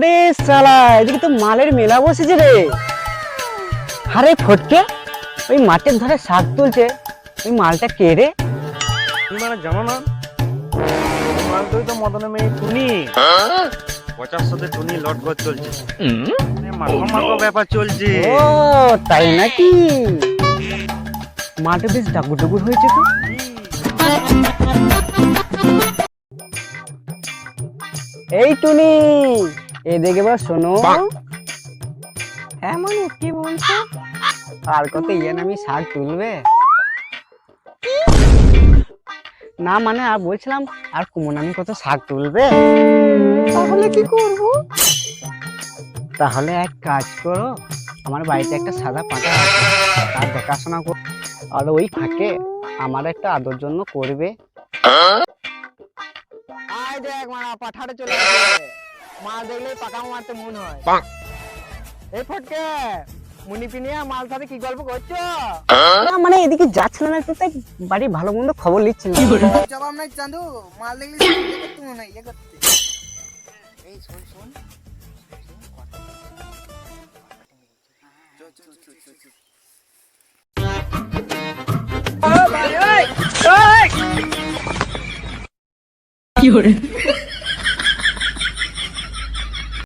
আরে শালা, এদিকে তো মালের মেলা বসেছে রে। আরে ফটকে, ওই মাঠের ধারে শাক তুলছে, ওই মালটা কে রে? তুমি মানে জানো না? মালটাই তো মদনের মেয়ে টুনি। 50 সাথে টুনি লটঘর চলছে, মাখো মাখো ব্যাপার চলছে। ও তাই নাকি? মাঠে বেশ ডাকুর ডুকুর হয়েছে তো। এই টুনি, এদিকে এবার শোনো। হ্যাঁ মানে কি বলছো? আর কত আমি শাক তুলবে না, মানে আর বলছিলাম আর কুমন আমি কত শাক তুলবে। তাহলে কি করব? তাহলে এক কাজ করো, আমার বাড়িতে একটা সাদা পাঁঠা আছে, তার দেখাশোনা করো, আর ওই ফাঁকে আমার একটা আদর জন্য করবে। আয় দেখ মারা, পাঠাটা চলে আসে। মাল দেখলেই পাকা মারতে মন হয়। এই ফটকে, মুনি পিনিয়া মাল সাথে কি গল্প করছো? না মানে এদিকে যাচ্ছিলাম একটু, তাই বাড়ি ভালো মন্দ খবর লিখছিলাম। জবাব নাই চান্দু, মাল দেখলে ইয়ে করতে মনে হয়, ইয়ে করতে। এই শোন শোন, কি করে